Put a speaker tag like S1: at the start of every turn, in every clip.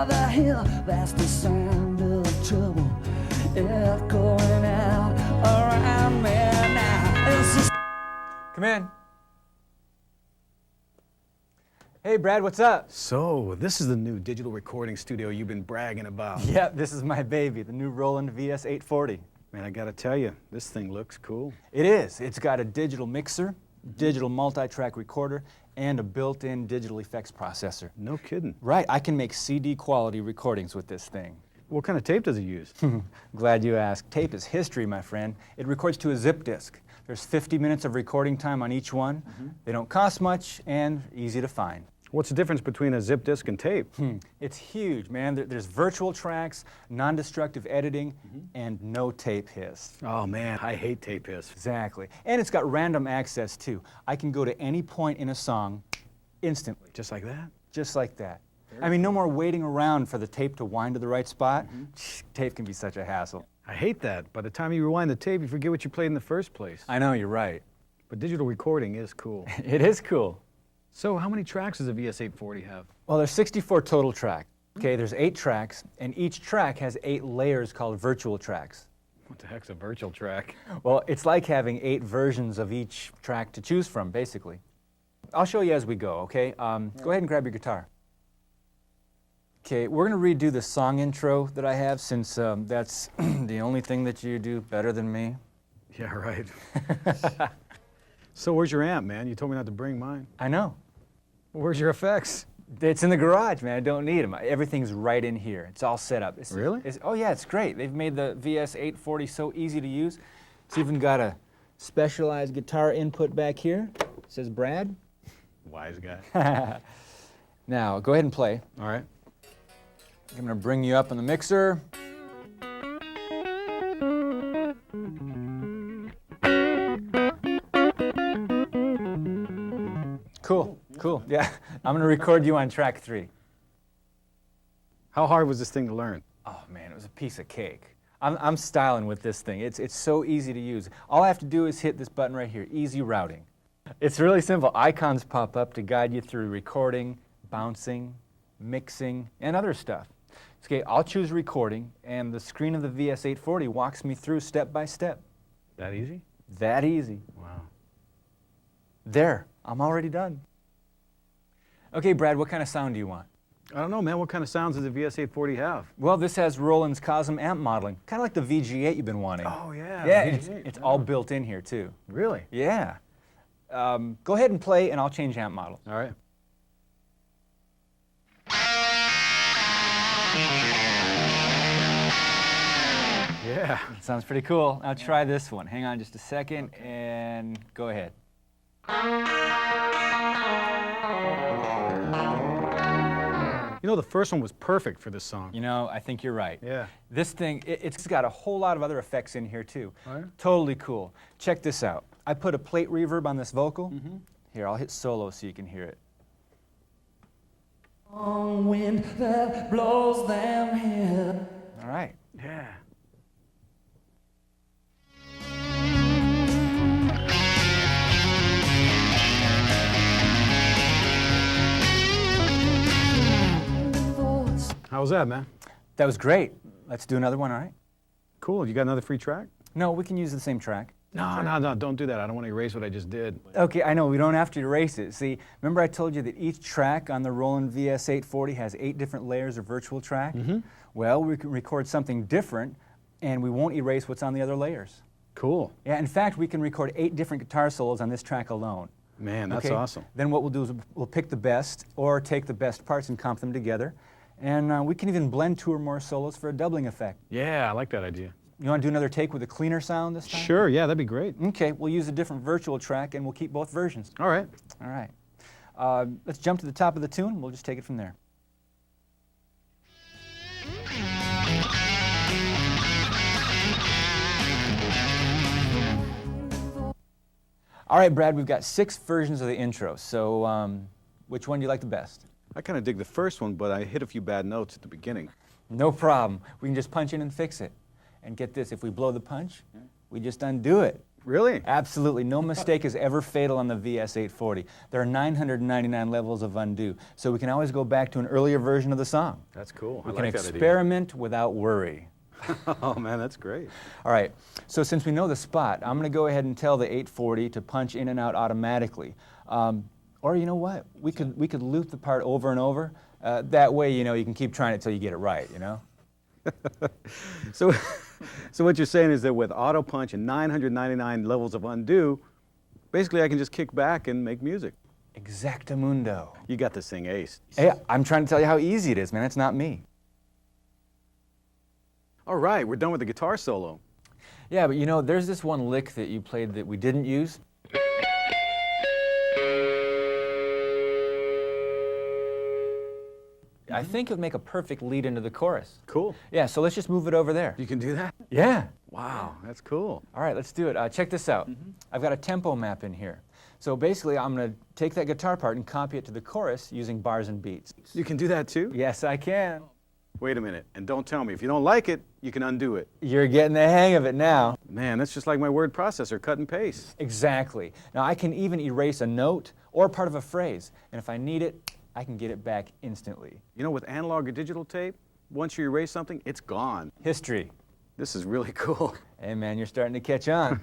S1: over the hill. That's the sound of trouble echoing out around me now.
S2: Come in. Hey, Brad, what's up?
S3: So, this is the new digital recording studio you've been bragging about.
S2: Yeah, this is my baby, the new Roland VS-840.
S3: Man, I gotta tell you, this thing looks cool.
S2: It is. It's got a digital mixer, digital multi-track recorder, and a built-in digital effects processor.
S3: No kidding.
S2: Right, I can make CD quality recordings with this thing.
S3: What kind of tape does it use?
S2: Glad you asked. Tape is history, my friend. It records to a zip disk. There's 50 minutes of recording time on each one. They don't cost much and easy to find.
S3: What's the difference between a zip disk and tape?
S2: It's huge, man. There's virtual tracks, non-destructive editing, and no tape hiss.
S3: Oh man, I hate tape hiss.
S2: Exactly. And it's got random access too. I can go to any point in a song instantly.
S3: Just like that?
S2: Just like that. I mean, no more waiting around for the tape to wind to the right spot. Tape can be such a hassle.
S3: I hate that. By the time you rewind the tape, you forget what you played in the first place.
S2: I know, you're right.
S3: But digital recording is cool.
S2: It is cool.
S3: So how many tracks does a VS-840 have?
S2: Well, there's 64 total tracks. Okay, there's 8 tracks, and each track has 8 layers called virtual tracks.
S3: What the heck's a virtual track?
S2: Well, it's like having 8 versions of each track to choose from, basically. I'll show you as we go, okay? Go ahead and grab your guitar. Okay, we're going to redo the song intro that I have, since that's the only thing that you do better than me.
S3: Yeah, right. So where's your amp, man? You told me not to bring mine.
S2: I know.
S3: Where's your effects?
S2: It's in the garage, man. I don't need them. Everything's right in here. It's all set up.
S3: Really?
S2: Oh, yeah, it's great. They've made the VS-840 so easy to use. It's even got a specialized guitar input back here. It says Brad.
S3: Wise guy.
S2: Now, go ahead and play.
S3: All right.
S2: I'm going to bring you up on the mixer. Cool, cool. Yeah, I'm going to record you on track 3.
S3: How hard was this thing to learn?
S2: Oh, man, it was a piece of cake. I'm styling with this thing. It's so easy to use. All I have to do is hit this button right here, easy routing. It's really simple. Icons pop up to guide you through recording, bouncing, mixing, and other stuff. Okay, I'll choose recording, and the screen of the VS-840 walks me through step by step.
S3: That easy?
S2: That easy.
S3: Wow.
S2: There, I'm already done. Okay, Brad, what kind of sound do you want?
S3: I don't know, man. What kind of sounds does the VS-840 have?
S2: Well, this has Roland's Cosm amp modeling, kind of like the VG-8 you've been wanting.
S3: Oh, yeah.
S2: Yeah, it's all built in here, too.
S3: Really?
S2: Yeah. Go ahead and play, and I'll change amp model.
S3: All right. Yeah.
S2: Sounds pretty cool. Now try this one. Hang on just a second, and go ahead.
S3: You know, the first one was perfect for this song.
S2: You know, I think you're right.
S3: Yeah.
S2: This thing, it's got a whole lot of other effects in here, too.
S3: Oh, yeah?
S2: Totally cool. Check this out. I put a plate reverb on this vocal. Here, I'll hit solo so you can hear it.
S1: On wind that blows them here.
S2: All right.
S3: Yeah. How was that, man?
S2: That was great. Let's do another one, all right?
S3: Cool. You got another free track?
S2: No, we can use the same track.
S3: No, don't do that. I don't want to erase what I just did.
S2: Okay, I know, we don't have to erase it. See, remember I told you that each track on the Roland VS-840 has 8 different layers of virtual track? Well, we can record something different, and we won't erase what's on the other layers.
S3: Cool.
S2: Yeah, in fact, we can record 8 different guitar solos on this track alone.
S3: Man, that's
S2: Okay?
S3: awesome.
S2: Then what we'll do is we'll pick the best, or take the best parts and comp them together. And we can even blend 2 or more solos for a doubling effect.
S3: Yeah, I like that idea.
S2: You want to do another take with a cleaner sound this time?
S3: Sure, yeah, that'd be great.
S2: Okay, we'll use a different virtual track, and we'll keep both versions.
S3: All right.
S2: All right. Let's jump to the top of the tune. We'll just take it from there. All right, Brad, we've got 6 versions of the intro, so which one do you like the best?
S3: I kind of dig the first one, but I hit a few bad notes at the beginning.
S2: No problem. We can just punch in and fix it. And get this, if we blow the punch, we just undo it.
S3: Really?
S2: Absolutely. No mistake is ever fatal on the VS-840. There are 999 levels of undo, so we can always go back to an earlier version of the song.
S3: That's cool.
S2: We can experiment without worry.
S3: Oh man, that's great.
S2: All right, so since we know the spot, I'm going to go ahead and tell the 840 to punch in and out automatically. Or you know what? We could loop the part over and over. That way, you know, you can keep trying it till you get it right, you know?
S3: So what you're saying is that with auto punch and 999 levels of undo, basically I can just kick back and make music.
S2: Exactamundo.
S3: You got this thing aced.
S2: Hey, I'm trying to tell you how easy it is, man. It's not me.
S3: All right, we're done with the guitar solo.
S2: Yeah, but you know, there's this one lick that you played that we didn't use. I think it would make a perfect lead into the chorus.
S3: Cool.
S2: Yeah, so let's just move it over there.
S3: You can do that?
S2: Yeah.
S3: Wow, that's cool.
S2: All right, let's do it. Check this out. I've got a tempo map in here. So basically, I'm going to take that guitar part and copy it to the chorus using bars and beats.
S3: You can do that too?
S2: Yes, I can.
S3: Wait a minute, and don't tell me. If you don't like it, you can undo it.
S2: You're getting the hang of it now.
S3: Man, that's just like my word processor, cut and paste.
S2: Exactly. Now, I can even erase a note or part of a phrase, and if I need it, I can get it back instantly.
S3: You know, with analog or digital tape, once you erase something, it's gone.
S2: History.
S3: This is really cool.
S2: Hey, man, you're starting to catch on.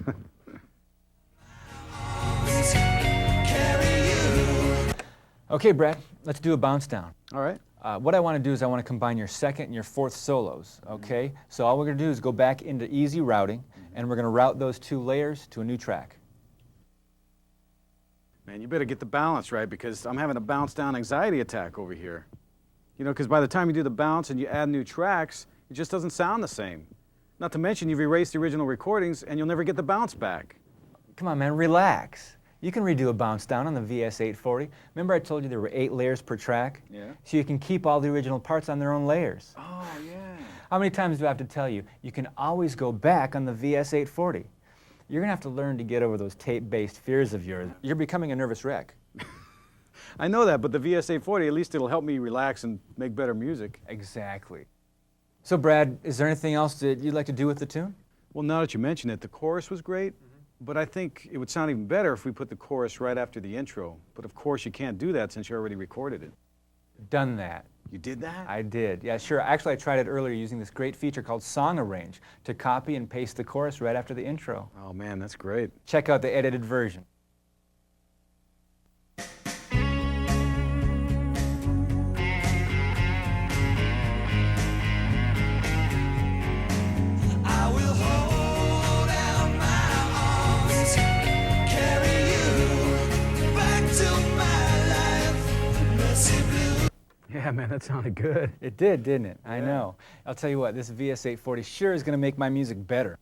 S2: Okay, Brad, let's do a bounce down.
S3: All right.
S2: What I want to do is I want to combine your second and your fourth solos, okay? So all we're going to do is go back into easy routing, and we're going to route those two layers to a new track.
S3: Man, you better get the balance right because I'm having a bounce down anxiety attack over here. You know, because by the time you do the bounce and you add new tracks, it just doesn't sound the same. Not to mention you've erased the original recordings and you'll never get the bounce back.
S2: Come on, man, relax. You can redo a bounce down on the VS-840. Remember I told you there were 8 layers per track?
S3: Yeah.
S2: So you can keep all the original parts on their own layers.
S3: Oh, yeah.
S2: How many times do I have to tell you? You can always go back on the VS-840. You're going to have to learn to get over those tape-based fears of yours. You're becoming a nervous wreck.
S3: I know that, but the VS-840, at least it'll help me relax and make better music.
S2: Exactly. So, Brad, is there anything else that you'd like to do with the tune?
S3: Well, now that you mention it, the chorus was great, but I think it would sound even better if we put the chorus right after the intro. But of course, you can't do that since you already recorded it.
S2: Done that.
S3: You did that?
S2: I did. Yeah, sure. Actually, I tried it earlier using this great feature called Song Arrange to copy and paste the chorus right after the intro.
S3: Oh, man, that's great.
S2: Check out the edited version.
S3: Yeah, man, that sounded good.
S2: It did, didn't it? I know. I'll tell you what, this VS-840 sure is going to make my music better.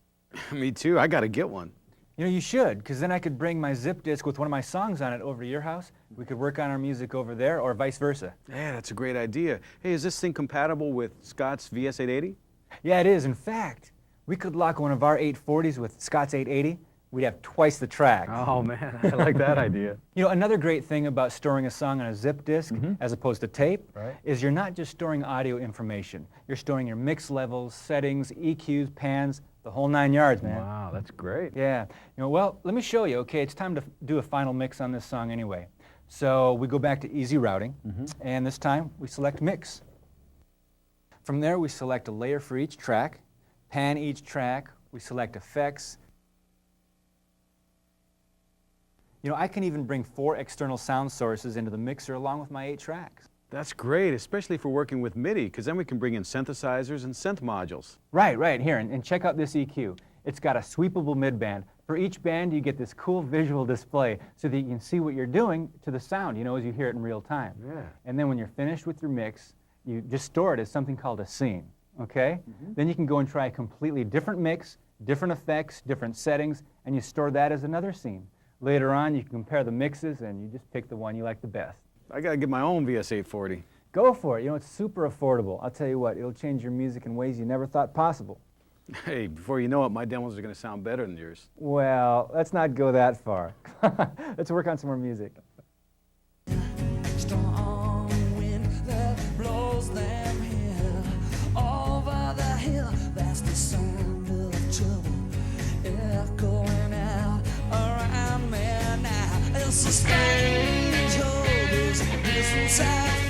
S3: Me too. I got to get one.
S2: You know, you should, because then I could bring my zip disk with one of my songs on it over to your house. We could work on our music over there, or vice versa.
S3: Yeah, that's a great idea. Hey, is this thing compatible with Scott's VS-880?
S2: Yeah, it is. In fact, we could lock one of our 840s with Scott's 880. We'd have twice the track.
S3: Oh, man, I like that idea.
S2: You know, another great thing about storing a song on a zip disk as opposed to tape is you're not just storing audio information. You're storing your mix levels, settings, EQs, pans, the whole 9 yards, man.
S3: Wow, that's great.
S2: Yeah. You know, well, let me show you. Okay, it's time to do a final mix on this song anyway. So we go back to easy routing, and this time we select mix. From there, we select a layer for each track, pan each track, we select effects. You know, I can even bring 4 external sound sources into the mixer along with my 8 tracks.
S3: That's great, especially for working with MIDI, because then we can bring in synthesizers and synth modules.
S2: Right, here, and check out this EQ. It's got a sweepable midband. For each band, you get this cool visual display so that you can see what you're doing to the sound, you know, as you hear it in real time.
S3: Yeah.
S2: And then when you're finished with your mix, you just store it as something called a scene, okay? Then you can go and try a completely different mix, different effects, different settings, and you store that as another scene. Later on, you can compare the mixes, and you just pick the one you like the best.
S3: I got to get my own VS-840.
S2: Go for it. You know, it's super affordable. I'll tell you what, it'll change your music in ways you never thought possible.
S3: Hey, before you know it, my demos are going to sound better than yours.
S2: Well, let's not go that far. Let's work on some more music.
S1: Strong wind that blows them here over the hill. That's the sound of trouble echoing out It's a strange hole, there's a distance I